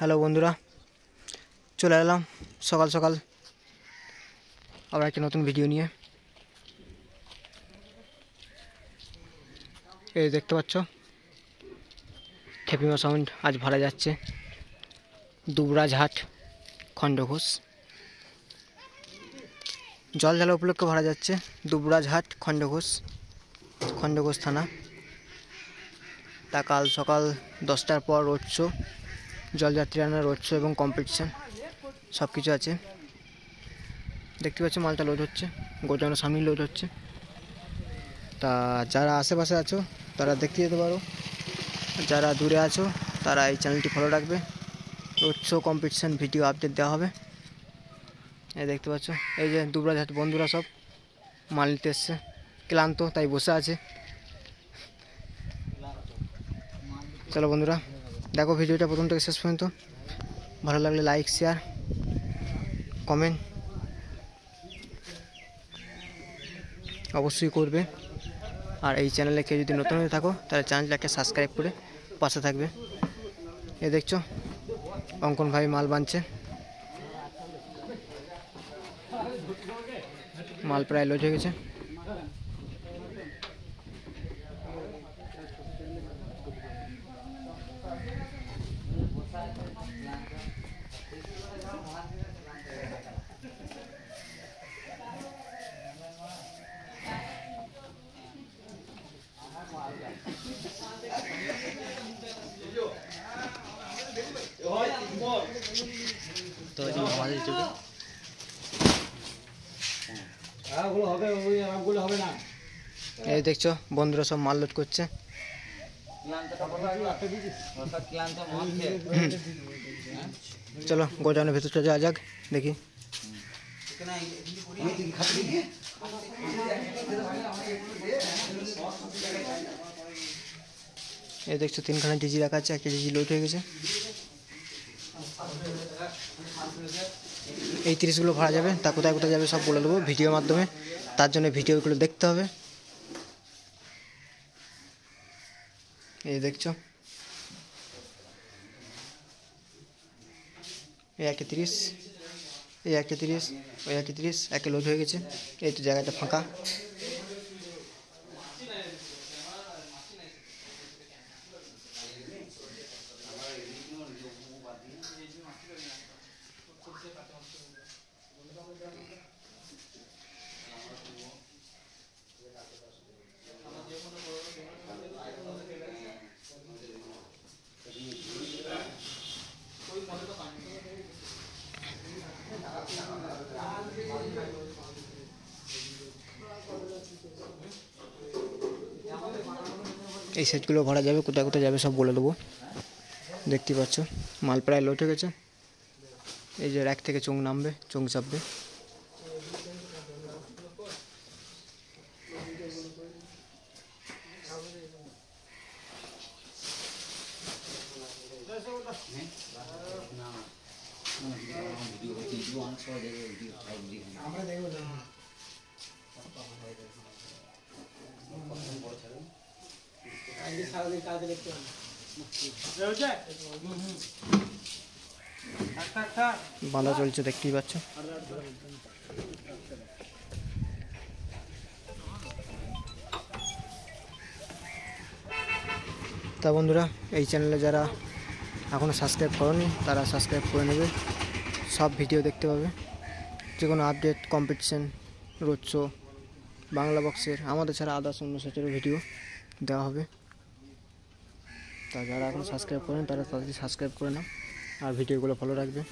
Hello বন্ধুরা, চলে এলাম সকাল সকাল আবার একটা নতুন ভিডিও নিয়ে। এই দেখতে পাচ্ছ খেপিমা সাউন্ড আজ ভাড়া যাচ্ছে দুবরাজহাট খণ্ডঘোষ। জল ঢালা উপলক্ষে ভাড়া যাচ্ছে দুবরাজহাট খণ্ডঘোষ থানা। তা কাল সকাল 10টার পর রোড শো, জলযাত্রী আনার রোড শো এবং কম্পিটিশান সব কিছু আছে। দেখতে পাচ্ছ মালটা লোড হচ্ছে, গোডাউনের সামনেই লোড হচ্ছে। তা যারা আশেপাশে আছো তারা দেখতে যেতে পারো, যারা দূরে আছো তারা এই চ্যানেলটি ফলো রাখবে। Road show competition video update দেওয়া হবে। এই দেখতে পাচ্ছ এই যে দুবরাজহাট বন্ধুরা সব মাল নিতে এসছে, ক্লান্ত তাই বসে আছে। চলো বন্ধুরা দেখো ভিডিওটা প্রথম থেকে শেষ পর্যন্ত। ভালো লাগলে লাইক, শেয়ার, কমেন্ট অবশ্যই করবে। আর এই চ্যানেলে কেউ যদি নতুন হয়ে থাকো তাহলে চ্যানেলটাকে সাবস্ক্রাইব করে পাশে থাকবে। এ দেখছো অঙ্কন ভাই মাল বানছে, মাল প্রায় লোড হয়ে গেছে। তো আমাদের ইউটিউবে এই দেখছো বন্ধুরা সব মাল লোড করছে। চলো গোডাউনের ভেতরটা যাওয়া যাক, দেখি। এই দেখছো 3খানা ডিজি রাখা আছে, একটা ডিজি লোড হয়ে গেছে। এই 30গুলো ভাড়া যাবে, তা কোথায় কোথায় যাবে সব বলে দেবো ভিডিওর মাধ্যমে। তার জন্য ভিডিওগুলো দেখতে হবে। এই দেখছো এই একটা 30, এই একটা 30, ওই একটা 30, একে লোড হয়ে গেছে। এই তো জায়গাটা ফাঁকা। এই সেটগুলো ভাড়া যাবে, কোথায় কোথায় যাবে সব বলে দেবো। দেখতে পাচ্ছ মাল প্রায় লোড হয়ে গেছে। এই যে র্যাক থেকে চোঙ নামবে, চোঙ চাপবে। বাঁধা চলছে দেখতেই পাচ্ছ। তা বন্ধুরা এই চ্যানেলে যারা এখনও সাবস্ক্রাইব করনি তারা সাবস্ক্রাইব করে নেবে, সব ভিডিও দেখতে পাবে। যে কোনো update, competition, road show, Bangla বক্সের, আমাদের ছাড়া আদার্স অন্য সেটেরও ভিডিও দেওয়া হবে। তা যারা এখন সাবস্ক্রাইব করেন তারা তাদের সাবস্ক্রাইব করে নাও আর ভিডিওগুলো ফলো রাখবে।